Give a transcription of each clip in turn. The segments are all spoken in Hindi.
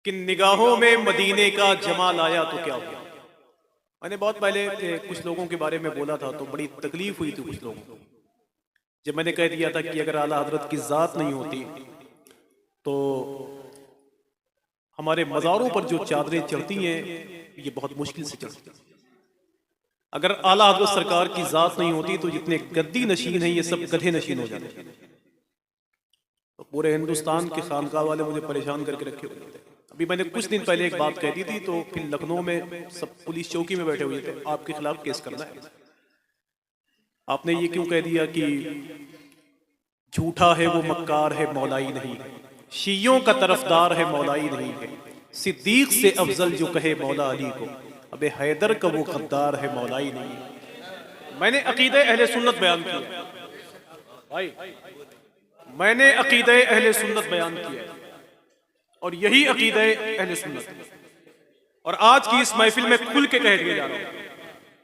कि निगाहों में मदीने का जमाल आया तो क्या हुआ। मैंने बहुत पहले कुछ लोगों के बारे में बोला था तो बड़ी तकलीफ हुई थी कुछ लोगों को, जब मैंने कह दिया था कि अगर आला हजरत की ज़ात नहीं होती तो हमारे मज़ारों पर जो चादरें चढ़ती हैं ये बहुत मुश्किल से चढ़ती। अगर आला हजरत सरकार की ज़ात नहीं होती तो जितने गद्दी नशीन हैं ये सब गधे नशीन हो जाते। तो पूरे हिंदुस्तान के खानका वाले मुझे परेशान करके रखे हुए थे। अभी मैंने कुछ दिन पहले एक बात कह दी थी तो फिर लखनऊ में सब पुलिस चौकी में बैठे हुए थे, आपके खिलाफ केस करना है, आपने ये क्यों कह दिया कि झूठा है वो मक्कार है मौलाई नहीं, शियों का तरफदार है मौलाई नहीं है, सिद्दीक से अफजल जो कहे मौला अली को, अबे हैदर का वो गद्दार है मौलाई नहीं है। मैंने अकीदे अहले सुन्नत बयान किया भाई, मैंने अकीदे अहले सुन्नत बयान किया और यही अकीदे अहले सुन्नत, और आज की इस महफिल में खुल के कह दिया जा रहा है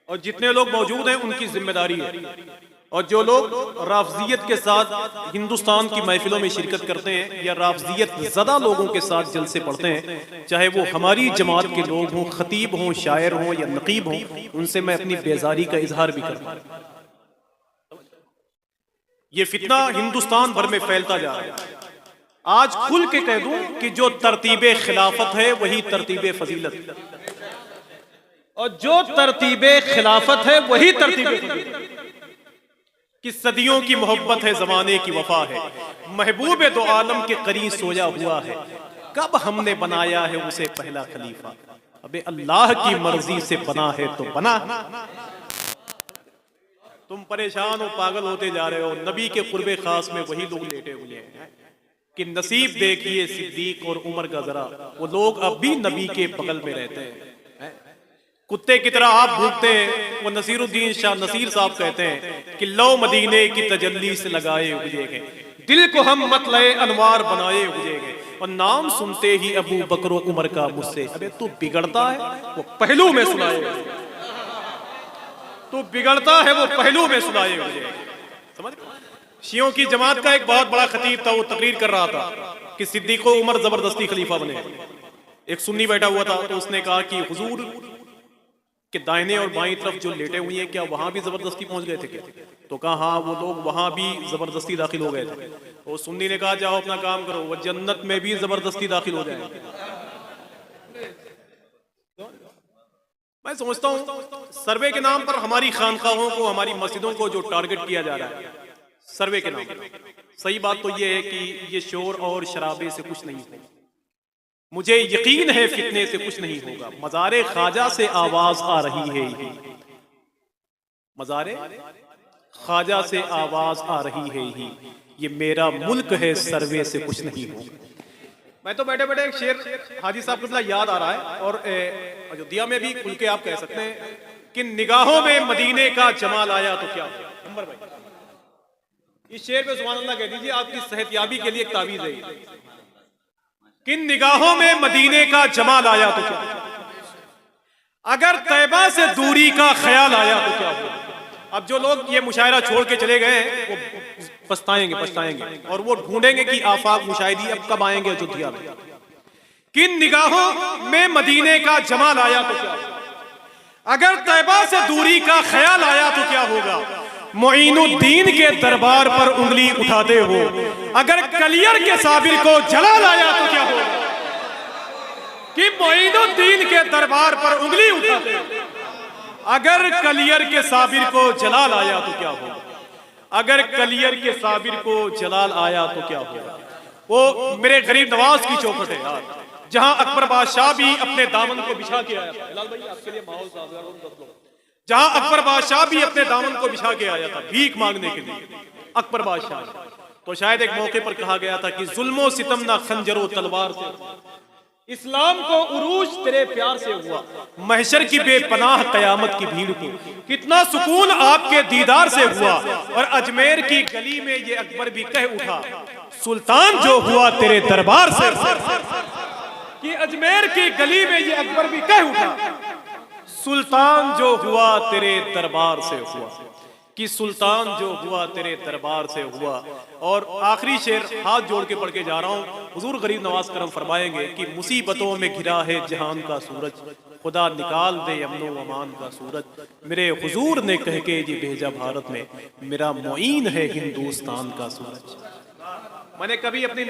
और जितने लोग मौजूद हैं उनकी जिम्मेदारी है। और जो लोग राफजियत के साथ हिंदुस्तान की महफिलों में शिरकत करते हैं या राफजियत ज़दा लोगों के साथ जलसे पढ़ते हैं, चाहे वो हमारी जमात के लोग हों, खतीब हों, शायर हों या नकीब हों, उनसे मैं अपनी बेजारी का इजहार भी करता हूं। ये फितना हिंदुस्तान भर में फैलता जा रहा है। आज खुल के कह दूं कि जो तरतीबे खिलाफत है वही तरतीबे फजीलत, और जो तरतीबे खिलाफत है वही तरतीबे फजीलत। कि सदियों की मोहब्बत है, जमाने की वफा है, महबूब दो आलम के करीब सोया हुआ है, कब हमने बनाया है उसे पहला खलीफा, अबे अल्लाह की मर्जी से बना है तो बना। तुम परेशान हो, पागल होते जा रहे हो। नबी के कुर्बे खास में वही लोग लेटे हुए हैं कि नसीब देखिए सिद्दीक और उमर का जरा, वो लोग अब भी नबी के बगल में रहते हैं। कुत्ते की तरह आप भूखते हैं। वो नसीरुद्दीन शाह नसीर साहब कहते हैं कि लो मदीने की तजल्ली से लगाए उगजेगे, दिल को हम मतलए अनवार बनाए उगजेगे, और नाम सुनते ही अबू बकर उमर का मुझसे, अबे तू बिगड़ता है वो पहलू में सुनाए, तू बिगड़ता है वो पहलू में सुनाए उगजेगे। समझ? शियों की जमात का एक बहुत बड़ा खतीब था, वो तकरीर कर रहा था कि सिद्दीक उमर जबरदस्ती खलीफा बने। एक सुन्नी बैठा हुआ था तो उसने कहा कि हुजूर कि दाहिने और बाईं तरफ जो लेटे हुए हैं क्या वहां भी जबरदस्ती पहुंच गए थे क्या? तो कहा हाँ, वो लोग वहां भी जबरदस्ती दाखिल हो गए थे। तो सुन्नी ने कहा जाओ अपना काम करो, वो जन्नत में भी जबरदस्ती दाखिल हो जाए। मैं समझता हूं सर्वे के नाम पर हमारी खानकाहों को, हमारी मस्जिदों को जो टारगेट किया जा रहा है सर्वे के नाम पर, सही बात तो ये है कि ये शोर और शराबे से कुछ नहीं होगा, मुझे यकीन है फितने से कुछ नहीं होगा। मज़ारे ख्वाजा से आवाज आ रही है, मज़ारे ख्वाजा से आवाज आ रही है ही, ये मेरा मुल्क है, सर्वे से कुछ नहीं होगा। मैं तो बैठे बैठे एक शेर हाजी साहब को याद आ रहा है, और अयोध्या में भी खुल के आप कह सकते हैं कि निगाहों में मदीने का जमाल आया तो क्या हुआ। नंबर भाई इस शेर पे सुभान अल्लाह कह दीजिए, आपकी सेहतयाबी के लिए एक तावीज़ है। किन निगाहों में मदीने का जमाल आया तो क्या, अगर तैबा से दूरी का ख्याल आया तो क्या हुआ। अब जो लोग ये मुशायरा छोड़ के चले गए हैं वो पछताएंगे और वो ढूंढेंगे कि आफाक मुशाहिदी अब कब आएंगे अयोध्या में। किन निगाहों में मदीने का जमाल आया तो क्या हुआ, अगर तैबा से दूरी का ख्याल आया तो क्या होगा। मोइनुद्दीन के दरबार पर उंगली उठाते हो, अगर कलियर के साबिर को जलाल आया तो क्या होगा। कि मोइनुद्दीन के दरबार पर उंगली उठाते हो, अगर कलियर के साबिर को जलाल आया तो क्या होगा। अगर कलियर के साबिर को जलाल आया तो क्या होगा। वो मेरे गरीब नवाज की चौखट है यार, जहां अकबर बादशाह भी अपने दामन को बिछा के आया था। लाल भाई आपके लिए माहौल, जहां अकबर बादशाह भी अपने दामन को बिछा के आया था भीख मांगने के लिए अकबर बादशाह। तो शायद एक मौके पर कहा गया था कि जुल्मो सितम ना खंजरो तलवार से, इस्लाम को उरूज तेरे प्यार से हुआ, महशर की बेपनाह कयामत की भीड़ को कितना सुकून आपके दीदार से हुआ। और अजमेर की गली में ये अकबर भी कह उठा, सुल्तान जो हुआ तेरे दरबार से। कि अजमेर की गली में ये अकबर भी कह उठा, सुल्तान जो हुआ तेरे दरबार से हुआ। कि सुल्तान जो हुआ तेरे दरबार से हुआ। और आखिरी शेर हाथ जोड़ के पढ़ के जा रहा हूँ। हुजूर गरीब नवाज करम फरमाएंगे कि मुसीबतों में घिरा है जहान का सूरज, खुदा निकाल दे अमनो अमान का सूरज। मेरे हुजूर ने कह के जी भेजा भारत में, मेरा मुईन है हिंदुस्तान का सूरज। मैंने कभी अपनी